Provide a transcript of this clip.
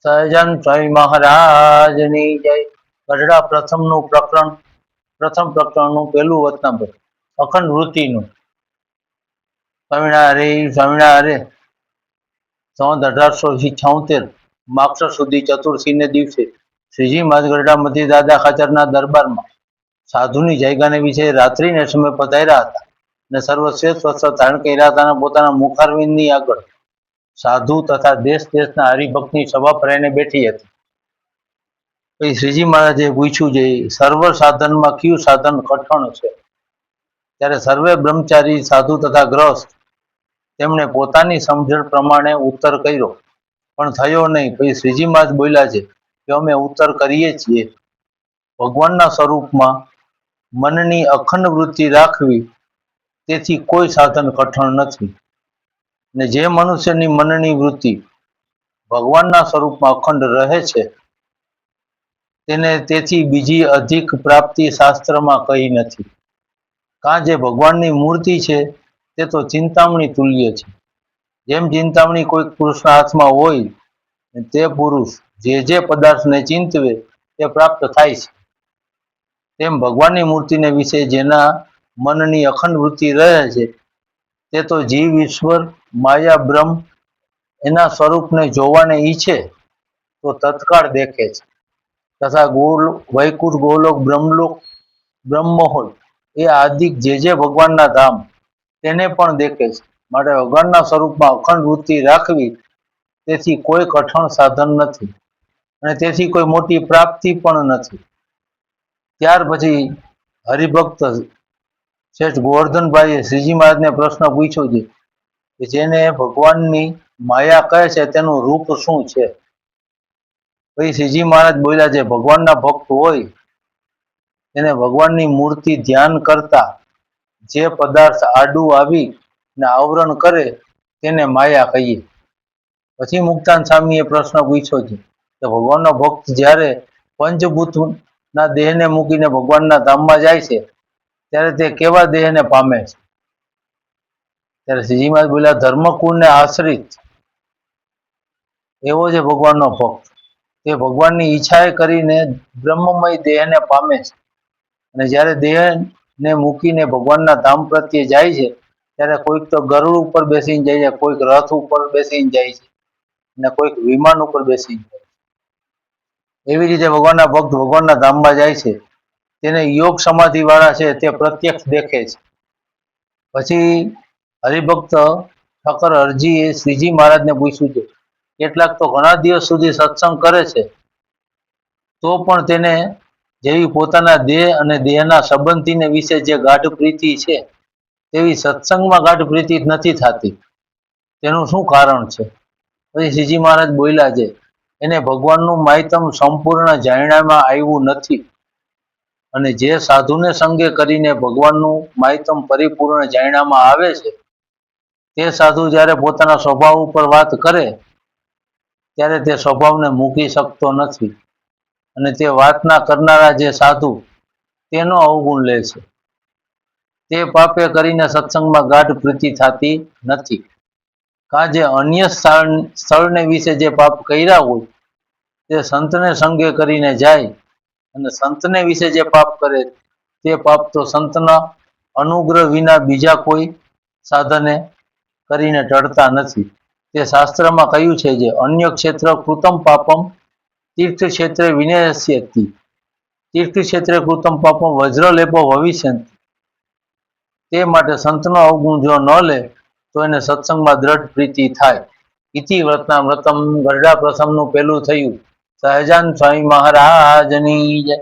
સહજાન સ્વામી મહારાજની જય. ગઢડા પ્રથમ પ્રકરણનું પહેલું વતનામૃત અખંડ વૃત્તિનું. સ્વામિનારાયણ સંવત 1876 માગસર સુધી ચતુર્થીને દિવસે શ્રીજી મહારાજ ગઢડા મધ્ય દાદા ખાચરના દરબારમાં સાધુની જાયગાને વિશે રાત્રિને સમય પધાર્યા હતા અને સર્વશ્રેષ્ઠ વસ્ત્ર ધારણ કર્યા હતા અને પોતાના મુખારવિંદની આગળ સાધુ તથા દેશ દેશના હરિભક્તની સભા ભરાઈને બેઠી હતી. પછી શ્રીજી મહારાજે પૂછ્યું છે, સર્વ સાધનમાં કયું સાધન કઠણ છે? ત્યારે સર્વે બ્રહ્મચારી સાધુ તથા ગ્રસ્ત તેમણે પોતાની સમજણ પ્રમાણે ઉત્તર કર્યો, પણ થયો નહીં. પછી શ્રીજી મહારાજ બોલ્યા છે કે અમે ઉત્તર કરીએ છીએ. ભગવાનના સ્વરૂપમાં મનની અખંડ વૃત્તિ રાખવી, તેથી કોઈ સાધન કઠણ નથી. ને જે મનુષ્યની મનની વૃત્તિ ભગવાનના સ્વરૂપમાં અખંડ રહે છે તેને તેથી બીજી અધિક પ્રાપ્તિ શાસ્ત્રમાં કહી નથી. કારણ જે ભગવાનની મૂર્તિ છે તે તો ચિંતામણી તુલ્ય છે. જેમ ચિંતામણી કોઈ પુરુષના હાથમાં હોય, તે પુરુષ જે પદાર્થને ચિંતવે તે પ્રાપ્ત થાય છે, તેમ ભગવાનની મૂર્તિને વિશે જેના મનની અખંડ વૃત્તિ રહે છે તે તો જીવ ઈશ્વર માયા બ્રહ્મ એના સ્વરૂપને જોવાને ઈચ્છે તો તત્કાળ દેખે છે, તથા વૈકુંઠ ગોલોક બ્રહ્મલોક બ્રહ્મમહોલ એ આદિક જે ભગવાનના ધામ તેને પણ દેખે છે. માટે ભગવાનના સ્વરૂપમાં અખંડ વૃત્તિ રાખવી તેથી કોઈ કઠણ સાધન નથી અને તેથી કોઈ મોટી પ્રાપ્તિ પણ નથી. ત્યાર પછી હરિભક્ત શ્રેષ્ઠ ગોવર્ધનભાઈએ શ્રીજી મહારાજને પ્રશ્ન પૂછ્યો છે કે જેને ભગવાનની માયા કહે છે તેનું રૂપ શું છે? પછી શ્રીજી મહારાજ બોલ્યા છે, ભગવાનના ભક્ત હોય તેને ભગવાનની મૂર્તિ ધ્યાન કરતા જે પદાર્થ આડું આવી ને આવરણ કરે તેને માયા કહીએ. પછી મુક્તાન સ્વામીએ પ્રશ્ન પૂછ્યો છે કે ભગવાનનો ભક્ત જ્યારે પંચભૂતના દેહને મૂકીને ભગવાનના ધામમાં જાય છે ત્યારે તે કેવા દેહને પામે છે? ત્યારે શ્રીજી મહારાજ બોલ્યા, ધર્મકુળને આશ્રિત એવો છે ભગવાનનો ભક્ત. તે ભગવાનની ઈચ્છાએ કરીને બ્રહ્મમય દેહને પામે છે અને જ્યારે દેહને મૂકીને ભગવાનના ધામ પ્રત્યે જાય છે ત્યારે કોઈક તો ગરુડ ઉપર બેસીને જાય છે, કોઈક રથ ઉપર બેસીને જાય છે અને કોઈક વિમાન ઉપર બેસીને જાય છે. એવી રીતે ભગવાનના ભક્ત ભગવાનના ધામમાં જાય છે તેને યોગ સમાધિ વાળા છે તે પ્રત્યક્ષ દેખે છે. પછી હરિભક્ત ઠક્કર હરજીએ શ્રીજી મહારાજને પૂછ્યું છે, કેટલાક તો ઘણા દિવસ સુધી સત્સંગ કરે છે તો પણ તેને જેવી પોતાના દેહ અને દેહના સંબંધીને વિશે જે ગાઢ પ્રીતિ છે તેવી સત્સંગમાં ગાઢ પ્રીતિ નથી થતી, તેનું શું કારણ છે? પછી શ્રીજી મહારાજ બોલ્યા છે, એને ભગવાનનું માહિતમ સંપૂર્ણ જાણ્યામાં આવ્યું નથી અને જે સાધુને સંગે કરીને ભગવાનનું માહિતમ પરિપૂર્ણ જાણ્યામાં આવે છે તે સાધુ જ્યારે પોતાના સ્વભાવ ઉપર વાત કરે ત્યારે તે સ્વભાવને મૂકી શકતો નથી અને તે વાતના કરનારા જે સાધુ તેનો અવગુણ લે છે. તે પાપે કરીને સત્સંગમાં ગાઢ પ્રીતિ થતી નથી. કારણ જે અન્ય સ્થળને વિશે જે પાપ કર્યા હોય તે સંતને સંગે કરીને જાય અને સંતને વિશે જે પાપ કરે તે પાપ તો સંતના અનુગ્રહ વિના બીજા કોઈ સાધને કરીને ટળતા નથી. તે શાસ્ત્રમાં કહ્યું છે જે અન્ય ક્ષેત્ર કૃતમ પાપમ તીર્થ ક્ષેત્રે વિનશ્યતિ, તીર્થ ક્ષેત્રે કૃતમ પાપમ વજ્રલેપો ભવિષ્યંતિ. તે માટે સંતનો અવગુણ જો ન લે તો એને સત્સંગમાં દ્રઢ પ્રીતિ થાય. ઇતિ વ્રતનામૃતમ. ગઢડા પ્રથમનું પહેલું થયું. સહજાન સ્વામી મહારાજની જય.